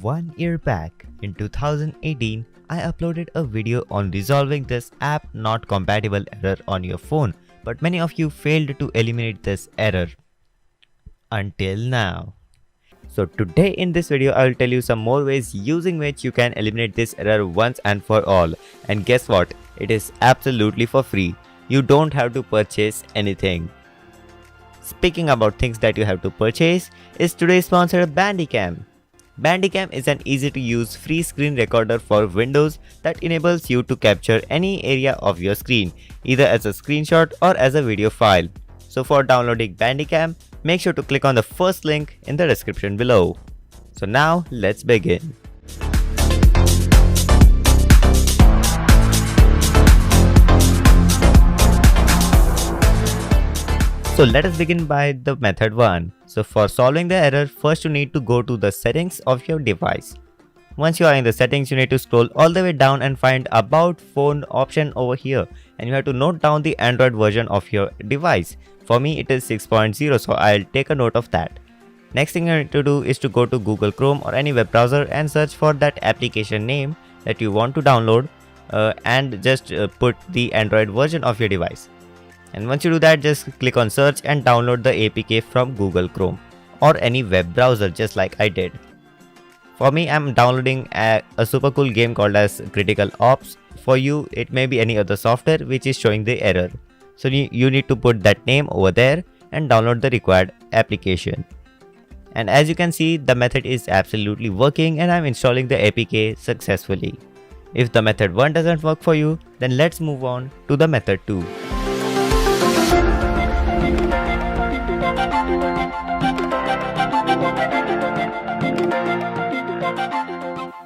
1 year back, in 2018, I uploaded a video on resolving this app not compatible error on your phone, but many of you failed to eliminate this error until now. So today in this video, I will tell you some more ways using which you can eliminate this error once and for all. And guess what? It is absolutely for free. You don't have to purchase anything. Speaking about things that you have to purchase, is today's sponsor Bandicam. Bandicam is an easy to use free screen recorder for Windows that enables you to capture any area of your screen, either as a screenshot or as a video file. So for downloading Bandicam, make sure to click on the first link in the description below. So now let's begin. So let us begin by the method 1. So for solving the error, first you need to go to the settings of your device. Once you are in the settings, you need to scroll all the way down and find about phone option over here, and you have to note down the Android version of your device. For me it is 6.0, so I'll take a note of that. Next thing you need to do is to go to Google Chrome or any web browser and search for that application name that you want to download and just put the Android version of your device. And once you do that, just click on search and download the APK from Google Chrome or any web browser, just like I did. For me, I'm downloading a super cool game called as Critical Ops. For you, it may be any other software which is showing the error. So you need to put that name over there and download the required application. And as you can see, the method is absolutely working and I'm installing the APK successfully. If the method 1 doesn't work for you, then let's move on to the method 2.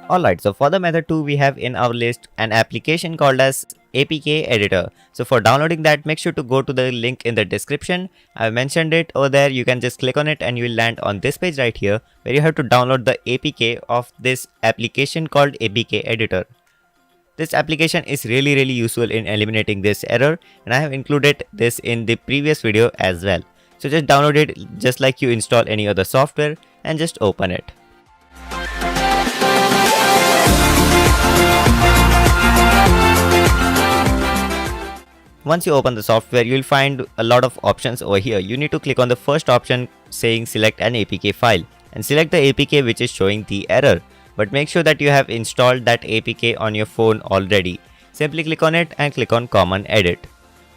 Alright, so for the method 2, we have in our list an application called as APK Editor. So for downloading that, make sure to go to the link in the description. I've mentioned it over there. You can just click on it and you will land on this page right here, where you have to download the APK of this application called APK Editor. This application is really useful in eliminating this error, and I have included this in the previous video as well. So just download it just like you install any other software and just open it. Once you open the software, you will find a lot of options over here. You need to click on the first option saying select an APK file and select the APK which is showing the error. But make sure that you have installed that APK on your phone already. Simply click on it and click on Common Edit.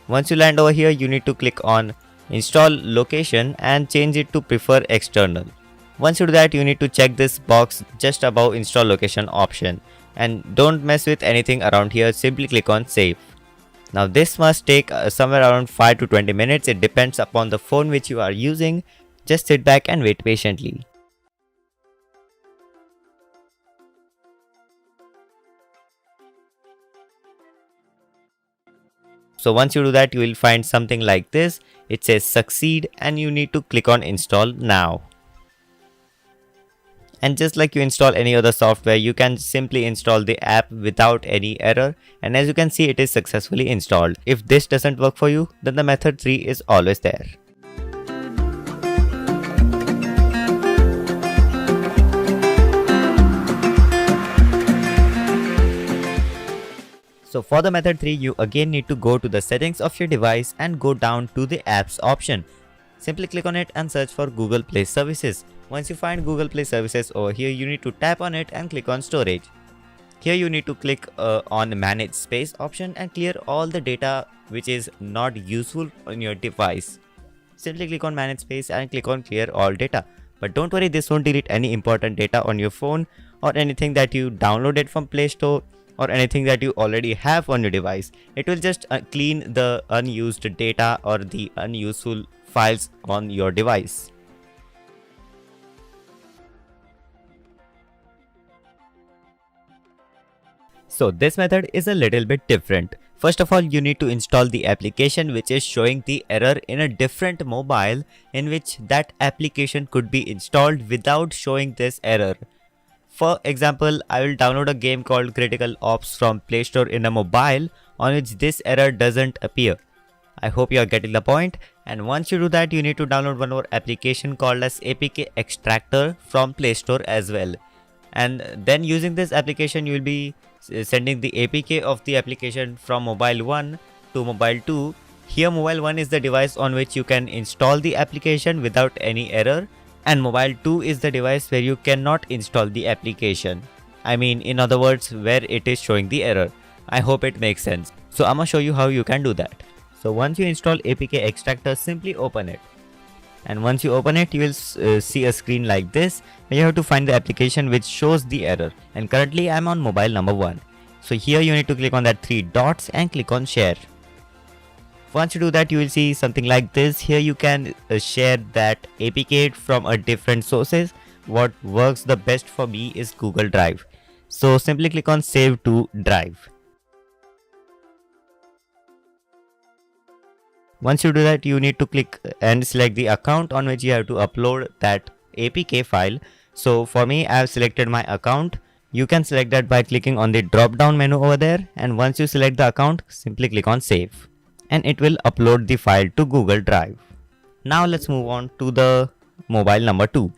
Once you land over here, you need to click on Install Location and change it to Prefer External. Once you do that, you need to check this box just above Install Location option. And don't mess with anything around here, simply click on Save. Now this must take somewhere around 5 to 20 minutes. It depends upon the phone which you are using. Just sit back and wait patiently. So once you do that, you will find something like this. It says succeed and you need to click on install now. And just like you install any other software, you can simply install the app without any error. And as you can see, it is successfully installed. If this doesn't work for you, then the method 3 is always there. So for the method 3, you again need to go to the settings of your device and go down to the apps option. Simply click on it and search for Google Play Services. Once you find Google Play Services over here, you need to tap on it and click on Storage. Here you need to click on Manage Space option and clear all the data which is not useful on your device. Simply click on Manage Space and click on Clear All Data. But don't worry, this won't delete any important data on your phone or anything that you downloaded from Play Store or anything that you already have on your device. It will just clean the unused data or the unuseful files on your device. So this method is a little bit different. First of all, you need to install the application which is showing the error in a different mobile in which that application could be installed without showing this error. For example, I will download a game called Critical Ops from Play Store in a mobile on which this error doesn't appear. I hope you are getting the point. And once you do that, you need to download one more application called as APK Extractor from Play Store as well. And then using this application, you will be sending the APK of the application from mobile 1 to mobile 2. Here mobile 1 is the device on which you can install the application without any error, and mobile 2 is the device where you cannot install the application. I mean, in other words, where it is showing the error. I hope it makes sense. So I'm gonna show you how you can do that. So once you install APK extractor, simply open it. And once you open it, you will see a screen like this where you have to find the application which shows the error. And currently I'm on mobile number 1. So here you need to click on that 3 dots and click on share. Once you do that, you will see something like this. Here you can share that APK from a different sources. What works the best for me is Google Drive. So simply click on save to drive. Once you do that, you need to click and select the account on which you have to upload that APK file. So for me, I have selected my account. You can select that by clicking on the drop down menu over there, and once you select the account, simply click on save and it will upload the file to Google Drive. Now let's move on to the mobile number 2.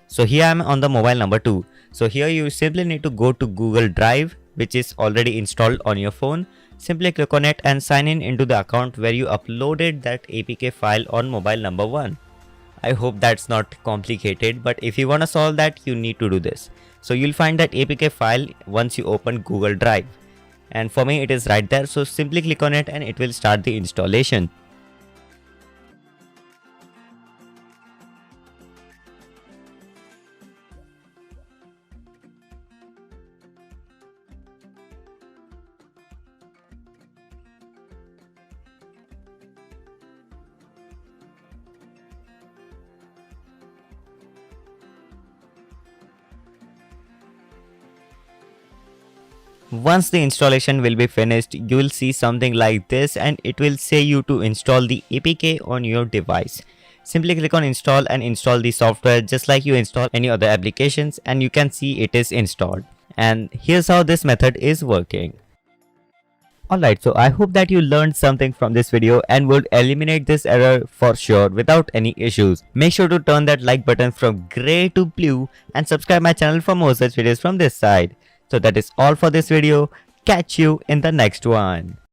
So here I am on the mobile number 2. So here you simply need to go to Google Drive, which is already installed on your phone. Simply click on it and sign in into the account where you uploaded that APK file on mobile number 1. I hope that's not complicated, but if you want to solve that, you need to do this. So you'll find that APK file once you open Google Drive. And for me it is right there, so simply click on it and it will start the installation. Once the installation will be finished, you will see something like this and it will say you to install the APK on your device. Simply click on install and install the software just like you install any other applications, and you can see it is installed. And here's how this method is working. Alright, so I hope that you learned something from this video and would eliminate this error for sure without any issues. Make sure to turn that like button from grey to blue and subscribe my channel for more such videos from this side. So that is all for this video. Catch you in the next one.